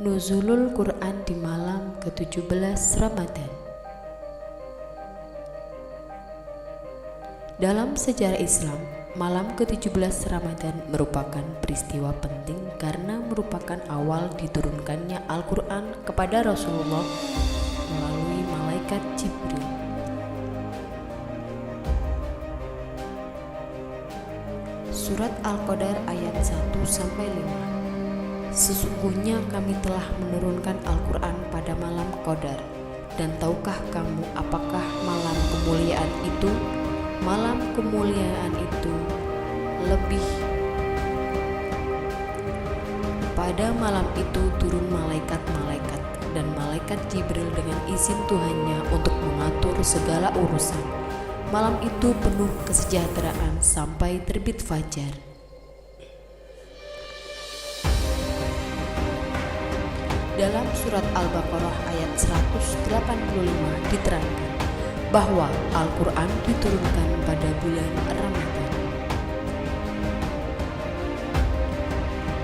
Nuzulul Quran di malam ke-17 Ramadan. Dalam sejarah Islam, malam ke-17 Ramadan merupakan peristiwa penting karena merupakan awal diturunkannya Al-Quran kepada Rasulullah melalui malaikat Jibril. Surat Al-Qadar ayat 1-5. Sesungguhnya kami telah menurunkan Al-Quran pada malam Qadar. Dan tahukah kamu apakah malam kemuliaan itu? Malam kemuliaan itu lebih. Pada malam itu turun malaikat-malaikat dan malaikat Jibril dengan izin Tuhannya untuk mengatur segala urusan. Malam itu penuh kesejahteraan sampai terbit fajar. Dalam surat Al-Baqarah ayat 185 diterangkan bahwa Al-Quran diturunkan pada bulan Ramadan.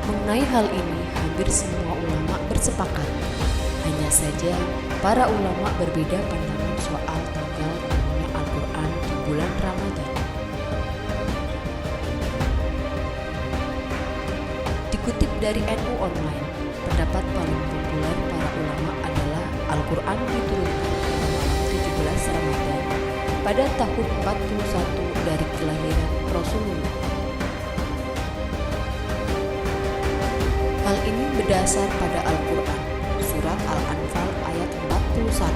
Mengenai hal ini, hampir semua ulama bersepakat. Hanya saja, para ulama berbeda pandangan soal tanggal turunnya Al-Quran di bulan Ramadan. Dikutip dari NU Online, pendapat paling populer para ulama adalah Al-Quran diturunkan pada 17 Ramadan pada tahun 41 dari kelahiran Rasulullah. Hal ini berdasar pada Al-Quran, surat Al-Anfal ayat 41.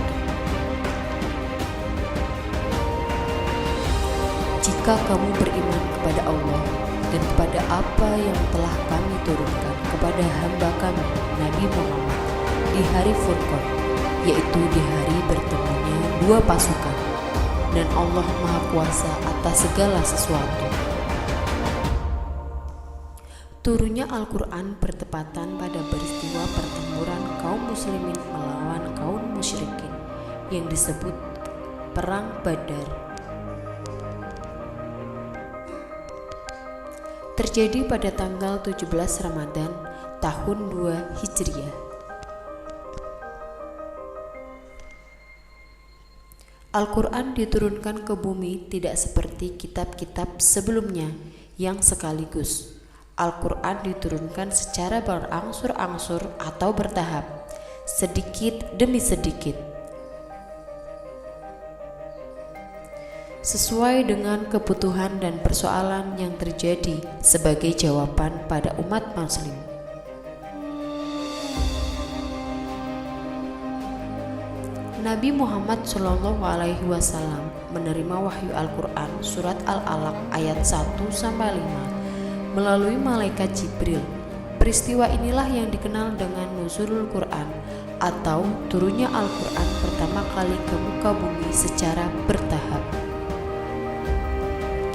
Jika kamu beriman kepada Allah dan kepada apa yang telah kami turunkan kepada hamba kami Nabi Muhammad di hari Furqan, yaitu di hari bertemunya dua pasukan, dan Allah Maha Kuasa atas segala sesuatu. Turunnya Al-Quran bertepatan pada peristiwa pertempuran kaum muslimin melawan kaum musyrikin yang disebut Perang Badar. Terjadi pada tanggal 17 Ramadan tahun 2 Hijriah. Al-Quran diturunkan ke bumi tidak seperti kitab-kitab sebelumnya yang sekaligus. Al-Quran diturunkan secara berangsur-angsur atau bertahap, sedikit demi sedikit, sesuai dengan kebutuhan dan persoalan yang terjadi sebagai jawaban pada umat muslim. Nabi Muhammad SAW menerima wahyu Al-Quran surat Al-Alaq ayat 1-5 melalui malaikat Jibril. Peristiwa inilah yang dikenal dengan Nuzulul Quran atau turunnya Al-Quran pertama kali ke muka bumi secara bertahap.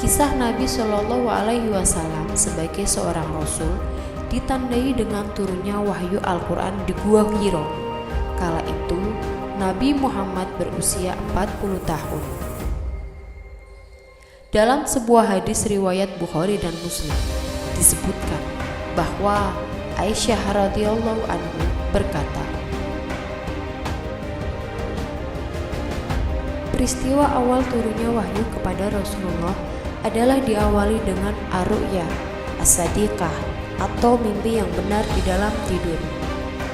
Kisah Nabi SAW sebagai seorang Rasul ditandai dengan turunnya wahyu Al-Quran di Gua Hiro. Kala itu Nabi Muhammad berusia 40 tahun. Dalam sebuah hadis riwayat Bukhari dan Muslim disebutkan bahwa Aisyah radhiyallahu anha berkata, peristiwa awal turunnya wahyu kepada Rasulullah adalah diawali dengan ar-ru'ya as-sadiqah atau mimpi yang benar di dalam tidur.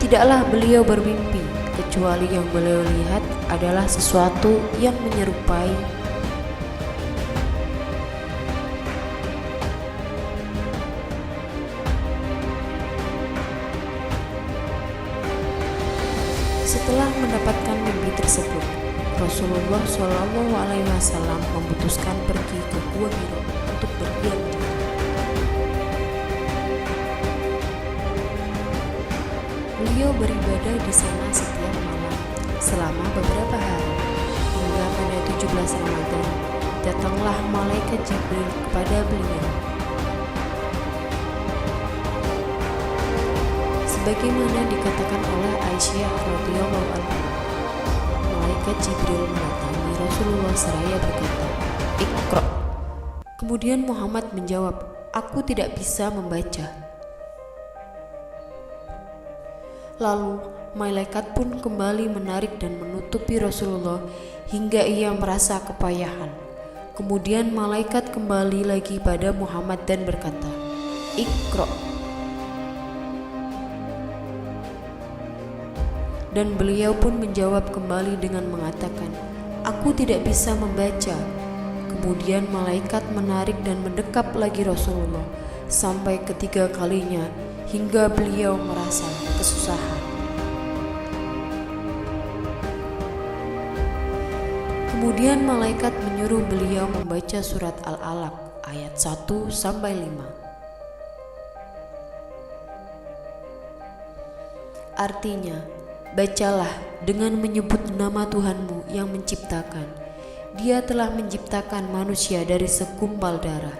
Tidaklah beliau bermimpi kecuali yang beliau lihat adalah sesuatu yang menyerupai Setelah mendapatkan mimpi tersebut, Rasulullah SAW memutuskan pergi ke Gua Hiro untuk berdiam diri. Beliau beribadah di sana setiap malam selama beberapa hari, hingga pada 17 Ramadan datanglah malaikat Jibril kepada beliau. Sebagaimana dikatakan oleh Aisyah radhiyallahu anha, malaikat Jibril mendatangi Rasulullah seraya berkata, "Iqra." Kemudian Muhammad menjawab, "Aku tidak bisa membaca." Lalu malaikat pun kembali menarik dan menutupi Rasulullah hingga ia merasa kepayahan. Kemudian malaikat kembali lagi pada Muhammad dan berkata, "Iqra." Dan beliau pun menjawab kembali dengan mengatakan, "Aku tidak bisa membaca." Kemudian malaikat menarik dan mendekap lagi Rasulullah sampai ketiga kalinya hingga beliau merasa kesusahan. Kemudian malaikat menyuruh beliau membaca surat Al-Alaq ayat 1-5. Artinya, bacalah dengan menyebut nama Tuhanmu yang menciptakan. Dia telah menciptakan manusia dari segumpal darah.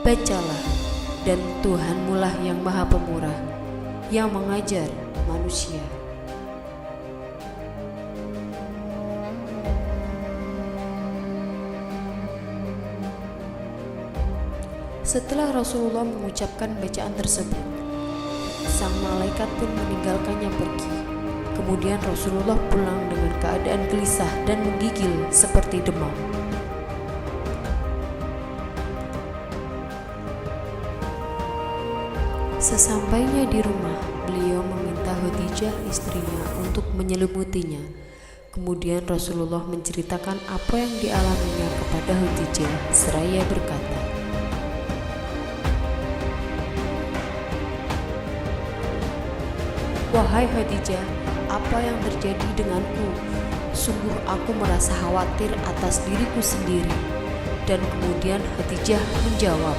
Bacalah, dan Tuhanmu lah yang Maha Pemurah, yang mengajar manusia. Setelah Rasulullah mengucapkan bacaan tersebut, sang malaikat pun meninggalkannya pergi. Kemudian Rasulullah pulang dengan keadaan gelisah dan menggigil seperti demam. Sesampainya di rumah, beliau meminta Khadijah istrinya untuk menyelimutinya. Kemudian Rasulullah menceritakan apa yang dialaminya kepada Khadijah seraya berkata, "Wahai Khadijah, apa yang terjadi denganku? Sungguh aku merasa khawatir atas diriku sendiri." Dan kemudian Khadijah menjawab,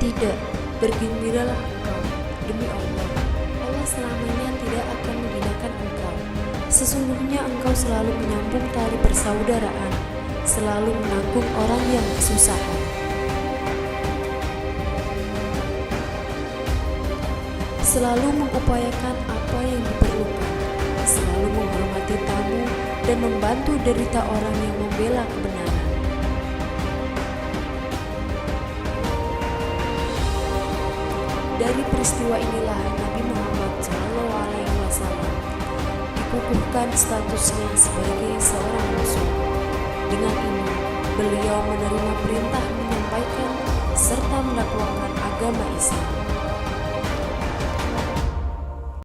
"Tidak, bergembiralah engkau. Demi Allah, Allah selamanya tidak akan menghinakan engkau. Sesungguhnya engkau selalu menyambung tali persaudaraan, selalu menanggung orang yang kesusahan. Selalu mengupayakan apa yang diperlukan, selalu menghormati tamu dan membantu derita orang yang membela kebenaran." Dari peristiwa inilah Nabi Muhammad SAW dikukuhkan statusnya sebagai seorang rasul. Dengan ini, beliau menerima perintah menyampaikan serta mendakwakan agama Islam.